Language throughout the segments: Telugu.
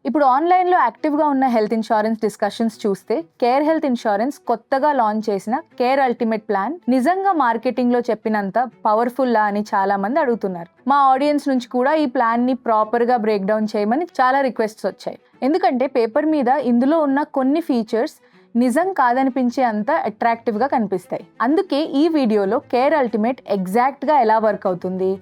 ఇప్పుడు ఆన్లైన్లో యాక్టివ్గా ఉన్న హెల్త్ ఇన్సూరెన్స్ డిస్కషన్స్ చూస్తే కేర్ హెల్త్ ఇన్సూరెన్స్ కొత్తగా లాంచ్ చేసిన కేర్ అల్టిమేట్ ప్లాన్ నిజంగా మార్కెటింగ్లో చెప్పినంత పవర్ఫుల్లా అని చాలా మంది అడుగుతున్నారు. మా ఆడియన్స్ నుంచి కూడా ఈ ప్లాన్ని ప్రాపర్గా బ్రేక్ డౌన్ చేయమని చాలా రిక్వెస్ట్స్ వచ్చాయి. ఎందుకంటే పేపర్ మీద ఇందులో ఉన్న కొన్ని ఫీచర్స్ నిజం కాదనిపించే అంత అట్రాక్టివ్గా కనిపిస్తాయి. అందుకే ఈ వీడియోలో కేర్ అల్టిమేట్ ఎగ్జాక్ట్గా ఎలా వర్క్ అవుతుంది,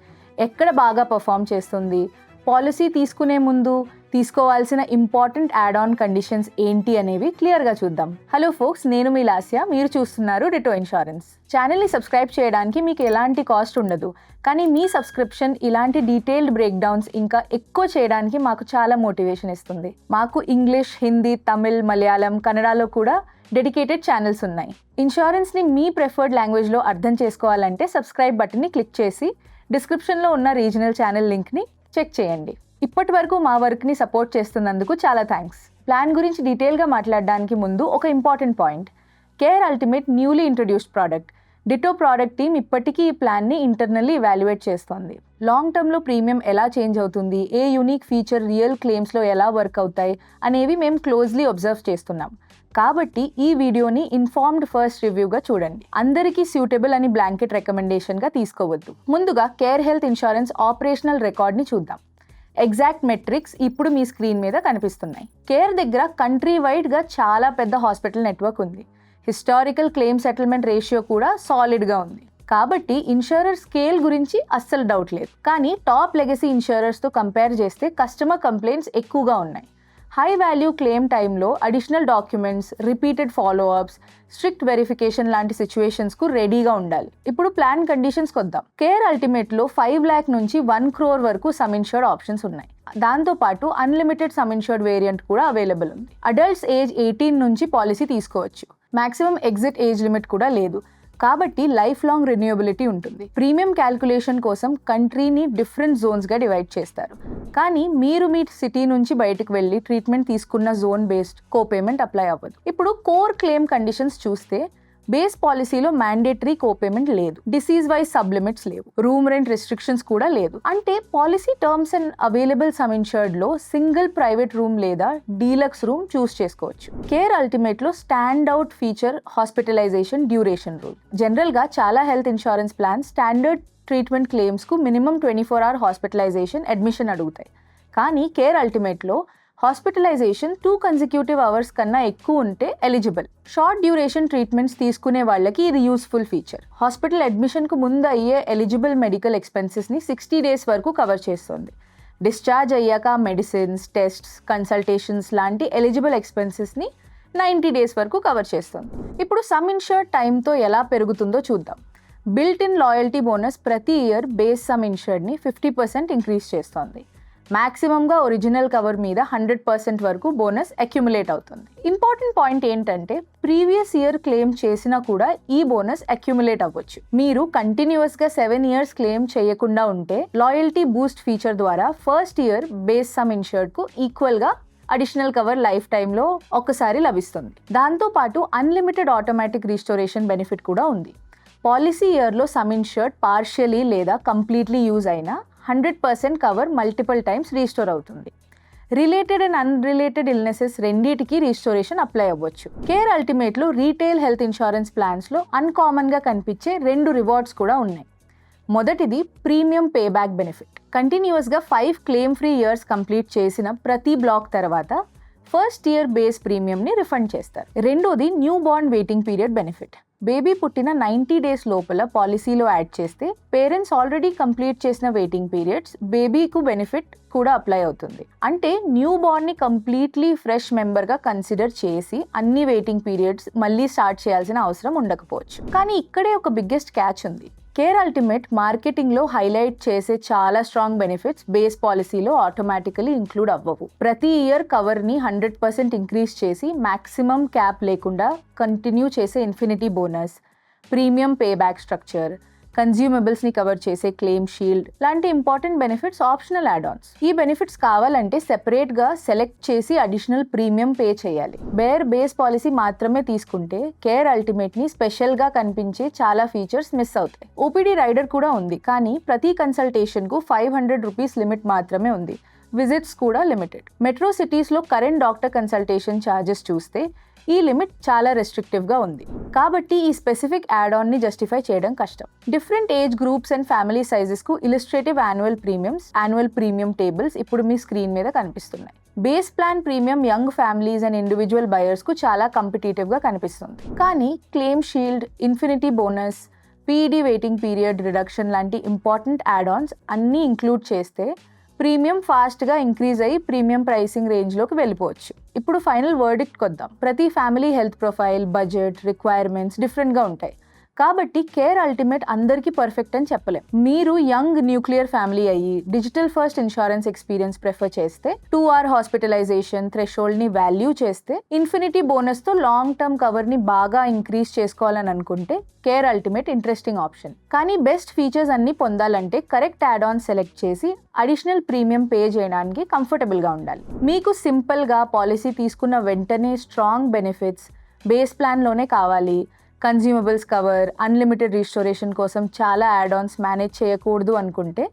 ఎక్కడ బాగా పర్ఫామ్ చేస్తుంది, పాలసీ తీసుకునే ముందు తీసుకోవాల్సిన ఇంపార్టెంట్ యాడ్ ఆన్ కండిషన్స్ ఏంటి అనేవి క్లియర్గా చూద్దాం. హలో ఫోక్స్, నేను మీ లాస్య, మీరు చూస్తున్నారు డిటో ఇన్సూరెన్స్. ఛానల్ని సబ్స్క్రైబ్ చేయడానికి మీకు ఎలాంటి కాస్ట్ ఉండదు, కానీ మీ సబ్స్క్రిప్షన్ ఇలాంటి డీటెయిల్డ్ బ్రేక్ డౌన్స్ ఇంకా ఎక్కువ చేయడానికి మాకు చాలా మోటివేషన్ ఇస్తుంది. మాకు ఇంగ్లీష్, హిందీ, తమిళ్, మలయాళం, కన్నడలో కూడా డెడికేటెడ్ ఛానల్స్ ఉన్నాయి. ఇన్సూరెన్స్ని మీ ప్రిఫర్డ్ లాంగ్వేజ్లో అర్థం చేసుకోవాలంటే సబ్స్క్రైబ్ బటన్ని క్లిక్ చేసి డిస్క్రిప్షన్లో ఉన్న రీజనల్ ఛానల్ లింక్ని చెక్ చేయండి. ఇప్పటి వరకు మా వర్క్ని సపోర్ట్ చేస్తున్నందుకు చాలా థ్యాంక్స్. ప్లాన్ గురించి డీటెయిల్గా మాట్లాడడానికి ముందు ఒక important point. Care ultimate newly introduced product. Ditto product team ఇప్పటికీ ఈ ప్లాన్ని ఇంటర్నల్లీ ఇవాల్యుయేట్ చేస్తోంది. లాంగ్ టర్మ్లో ప్రీమియం ఎలా చేంజ్ అవుతుంది, ఏ యూనిక్ ఫీచర్ రియల్ క్లెయిమ్స్లో ఎలా వర్క్ అవుతాయి అనేవి మేము క్లోజ్లీ అబ్జర్వ్ చేస్తున్నాం. కాబట్టి ఈ వీడియోని ఇన్ఫార్మ్డ్ ఫస్ట్ రివ్యూగా చూడండి. అందరికీ సూటబుల్ అని బ్లాంకెట్ రికమెండేషన్గా తీసుకోవద్దు. ముందుగా కేర్ హెల్త్ ఇన్సూరెన్స్ ఆపరేషనల్ రికార్డ్ని చూద్దాం. ఎగ్జాక్ట్ మెట్రిక్స్ ఇప్పుడు మీ స్క్రీన్ మీద కనిపిస్తున్నాయి. కేర్ దగ్గర కంట్రీ వైడ్గా చాలా పెద్ద హాస్పిటల్ నెట్వర్క్ ఉంది. హిస్టారికల్ క్లెయిమ్ సెటిల్మెంట్ రేషియో కూడా సాలిడ్గా ఉంది. కాబట్టి ఇన్సూరర్ స్కేల్ గురించి అస్సలు డౌట్ లేదు. కానీ టాప్ లెగసీ ఇన్సూరర్స్తో కంపేర్ చేస్తే కస్టమర్ కంప్లైంట్స్ ఎక్కువగా ఉన్నాయి. హై వాల్యూ క్లెయిమ్ టైంలో additional documents, repeated follow-ups, strict verification లాంటి సిచ్యువేషన్స్కు రెడీగా ఉండాలి. ఇప్పుడు ప్లాన్ కండిషన్స్కి వద్దాం. కేర్ అల్టిమేట్లో 5 lakh నుంచి 1 crore వరకు సమ్ ఇన్షూర్డ్ ఆప్షన్స్ ఉన్నాయి. దాంతోపాటు అన్లిమిటెడ్ సమ్ ఇన్షూర్డ్ వేరియంట్ కూడా అవైలబుల్ ఉంది. అడల్ట్స్ ఏజ్ 18 నుంచి పాలసీ తీసుకోవచ్చు. మాక్సిమం ఎగ్జిట్ ఏజ్ లిమిట్ కూడా లేదు. కాబట్టి లైఫ్ లాంగ్ రెన్యూవబిలిటీ ఉంటుంది. ప్రీమియం క్యాల్కులేషన్ కోసం కంట్రీని డిఫరెంట్ జోన్స్గా డివైడ్ చేస్తారు. కానీ మీరు మీ సిటీ నుంచి బయటకు వెళ్ళి ట్రీట్మెంట్ తీసుకున్న జోన్ బేస్డ్ కోపేమెంట్ అప్లై అవ్వదు. ఇప్పుడు కోర్ క్లెయిమ్ కండిషన్స్ చూస్తే బేస్ పాలసీలో మ్యాండేటరీ కోపేమెంట్ లేదు, డిసీజ్ వైజ్ సబ్లిమిట్స్ లేవు, రూమ్ రెంట్ రెస్ట్రిక్షన్స్ కూడా లేదు. అంటే policy terms and available sum ఇన్షూర్డ్లో సింగిల్ ప్రైవేట్ రూమ్ లేదా డీలక్స్ రూమ్ చూస్ చేసుకోవచ్చు. కేర్ అల్టిమేట్లో stand out feature hospitalisation duration rule. జనరల్గా చాలా health insurance plan standard treatment క్లెయిమ్స్కు మినిమం 24 hour హాస్పిటలైజేషన్ అడ్మిషన్ అడుగుతాయి. కానీ కేర్ అల్టిమేట్లో హాస్పిటలైజేషన్ 2 consecutive hours కన్నా ఎక్కువ ఉంటే ఎలిజిబుల్. షార్ట్ డ్యూరేషన్ ట్రీట్మెంట్స్ తీసుకునే వాళ్ళకి ఇది యూస్ఫుల్ ఫీచర్. హాస్పిటల్ అడ్మిషన్కు ముందు అయ్యే ఎలిజిబుల్ మెడికల్ ఎక్స్పెన్సెస్ని 60 days వరకు కవర్ చేస్తుంది. డిశ్చార్జ్ అయ్యాక మెడిసిన్స్, టెస్ట్స్, కన్సల్టేషన్స్ లాంటి ఎలిజిబుల్ ఎక్స్పెన్సెస్ని 90 days వరకు కవర్ చేస్తుంది. ఇప్పుడు సమ్ ఇన్షూర్డ్ టైంతో ఎలా పెరుగుతుందో చూద్దాం. బిల్ట్ ఇన్ లాయల్టీ బోనస్ ప్రతి ఇయర్ బేస్ సమ్ ఇన్షూర్డ్ని 50% ఇంక్రీజ్ చేస్తోంది. మ్యాక్సిమంగా ఒరిజినల్ కవర్ మీద 100% వరకు బోనస్ అక్యుములేట్ అవుతుంది. ఇంపార్టెంట్ పాయింట్ ఏంటంటే ప్రీవియస్ ఇయర్ క్లెయిమ్ చేసినా కూడా ఈ బోనస్ అక్యుములేట్ అవ్వచ్చు. మీరు కంటిన్యూస్గా 7 years క్లెయిమ్ చేయకుండా ఉంటే లాయల్టీ బూస్ట్ ఫీచర్ ద్వారా ఫస్ట్ ఇయర్ బేస్ సమ్ ఇన్షూర్డ్కు ఈక్వల్గా అడిషనల్ కవర్ లైఫ్ టైంలో ఒక్కసారి లభిస్తుంది. దాంతోపాటు అన్లిమిటెడ్ ఆటోమేటిక్ రీస్టోరేషన్ బెనిఫిట్ కూడా ఉంది. పాలసీ ఇయర్లో సమ్ ఇన్షూర్డ్ పార్షియలీ లేదా కంప్లీట్లీ యూజ్ అయినా 100% కవర్ మల్టిపుల్ టైమ్స్ రీస్టోర్ అవుతుంది. రిలేటెడ్ అండ్ అన్రిలేటెడ్ ఇల్నెసెస్ రెండింటికి రీస్టోరేషన్ అప్లై అవ్వచ్చు. కేర్ అల్టిమేట్లో రీటైల్ హెల్త్ ఇన్సూరెన్స్ ప్లాన్స్లో అన్కామన్గా కనిపించే 2 రివార్డ్స్ కూడా ఉన్నాయి. మొదటిది ప్రీమియం పేబ్యాక్ బెనిఫిట్. కంటిన్యూస్గా 5 క్లెయిమ్ ఫ్రీ ఇయర్స్ కంప్లీట్ చేసిన ప్రతి బ్లాక్ తర్వాత ఫస్ట్ ఇయర్ బేస్ ప్రీమియంని రిఫండ్ చేస్తారు. రెండోది new born waiting period benefit. Baby పుట్టిన 90 days లోపల పాలసీలో యాడ్ చేస్తే పేరెంట్స్ ఆల్రెడీ కంప్లీట్ చేసిన వెయిటింగ్ పీరియడ్స్ బేబీకు బెనిఫిట్ కూడా అప్లై అవుతుంది. అంటే న్యూ బార్న్ని కంప్లీట్లీ ఫ్రెష్ మెంబర్గా కన్సిడర్ చేసి అన్ని వెయిటింగ్ పీరియడ్స్ మళ్ళీ స్టార్ట్ చేయాల్సిన అవసరం ఉండకపోవచ్చు. కానీ ఇక్కడే ఒక బిగ్గెస్ట్ క్యాచ్ ఉంది. కేర్ అల్టిమేట్ మార్కెటింగ్లో హైలైట్ చేసే చాలా స్ట్రాంగ్ బెనిఫిట్స్ బేస్ పాలసీలో ఆటోమేటికలీ ఇంక్లూడ్ అవ్వవు. ప్రతి ఇయర్ కవర్ని 100% ఇంక్రీజ్ చేసి మ్యాక్సిమం క్యాప్ లేకుండా కంటిన్యూ చేసే infinity bonus, premium payback structure, కన్జ్యూమబుల్స్ని కవర్ చేసే క్లెయిమ్ షీల్డ్ లాంటి ఇంపార్టెంట్ బెనిఫిట్స్ ఆప్షనల్ యాడ్-ఆన్స్. ఈ బెనిఫిట్స్ కావాలంటే సెపరేట్గా సెలెక్ట్ చేసి అడిషనల్ ప్రీమియం పే చేయాలి. బేస్ పాలసీ మాత్రమే తీసుకుంటే కేర్ అల్టిమేట్ని స్పెషల్గా కనిపించే చాలా ఫీచర్స్ మిస్ అవుతాయి. ఓపీడీ రైడర్ కూడా ఉంది, కానీ ప్రతి కన్సల్టేషన్కు 500 రూపీస్ లిమిట్ మాత్రమే ఉంది. విజిట్స్ కూడా లిమిటెడ్. మెట్రో సిటీస్లో కరెంట్ డాక్టర్ కన్సల్టేషన్ ఛార్జెస్ చూస్తే ఈ లిమిట్ చాలా రెస్ట్రిక్టివ్గా ఉంది. కాబట్టి ఈ స్పెసిఫిక్ యాడ్ ఆన్ని జస్టిఫై చేయడం కష్టం. Different age groups and family సైజెస్కు ఇలిస్ట్రేటివ్ యాన్యువల్ ప్రీమియం టేబుల్స్ ఇప్పుడు మీ స్క్రీన్ మీద కనిపిస్తున్నాయి. Base plan premium young families and individual బయర్స్కు చాలా కాంపిటేటివ్గా కనిపిస్తుంది. కానీ claim shield, infinity bonus, PED waiting period reduction లాంటి ఇంపార్టెంట్ యాడ్ ఆన్స్ అన్నీ ఇంక్లూడ్ చేస్తే ప్రీమియం ఫాస్ట్గా ఇంక్రీజ్ అయ్యి ప్రీమియం ప్రైసింగ్ రేంజ్లోకి వెళ్ళిపోవచ్చు. ఇప్పుడు ఫైనల్ వర్డిక్ట్కి వద్దాం. ప్రతి family health profile, budget, requirements డిఫరెంట్గా ఉంటాయి. కాబట్టి కేర్ అల్టిమేట్ అందరికీ పర్ఫెక్ట్ అని చెప్పలేం. మీరు యంగ్ న్యూక్లియర్ ఫ్యామిలీ అయ్యి digital first insurance experience prefer చేస్తే, 2 hour హాస్పిటలైజేషన్ థ్రెషోల్డ్ని వాల్యూ చేస్తే, ఇన్ఫినిటీ బోనస్తో లాంగ్ టర్మ్ కవర్ని బాగా ఇంక్రీజ్ చేసుకోవాలని అనుకుంటే కేర్ అల్టిమేట్ ఇంట్రెస్టింగ్ ఆప్షన్. కానీ బెస్ట్ ఫీచర్స్ అన్ని పొందాలంటే కరెక్ట్ యాడ్ ఆన్ సెలెక్ట్ చేసి అడిషనల్ ప్రీమియం పే చేయడానికి కంఫర్టబుల్గా ఉండాలి. మీకు సింపుల్గా పాలసీ తీసుకున్న వెంటనే స్ట్రాంగ్ బెనిఫిట్స్ బేస్ ప్లాన్లోనే కావాలి, కన్జ్యూమబుల్స్ కవర్, అన్లిమిటెడ్ రీస్టోరేషన్ కోసం చాలా యాడ్ ఆన్స్ మేనేజ్ చేయకూడదు అనుకుంటే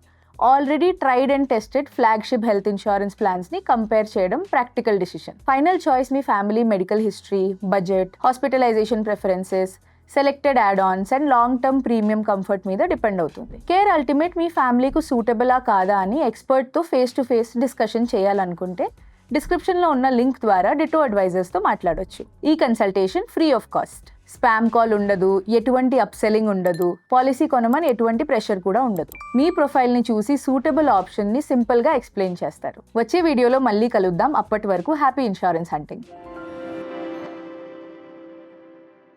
already tried and tested flagship health insurance ప్లాన్స్ని కంపేర్ చేయడం ప్రాక్టికల్ డిసిషన్. ఫైనల్ చాయిస్ మీ family medical history, budget, hospitalisation preferences, selected add ons and long term premium comfort మీద డిపెండ్ అవుతుంది. కేర్ అల్టిమేట్ మీ ఫ్యామిలీకు సూటబులా కాదా అని ఎక్స్పర్ట్తో ఫేస్ టు ఫేస్ డిస్కషన్ చేయాలనుకుంటే డిస్క్రిప్షన్లో ఉన్న లింక్ ద్వారా డిటో అడ్వైజర్స్తో మాట్లాడొచ్చు. ఈ consultation free of cost. Spam call ఉండదు, ఎటువంటి అప్సెల్లింగ్ ఉండదు, పాలసీ కొనమని ఎటువంటి ప్రెషర్ కూడా ఉండదు. మీ ప్రొఫైల్ని చూసి సూటబుల్ ఆప్షన్ని సింపుల్గా ఎక్స్ప్లెయిన్ చేస్తారు. వచ్చే వీడియోలో మళ్ళీ కలుద్దాం. అప్పటి వరకు హ్యాపీ ఇన్సూరెన్స్ హంటింగ్.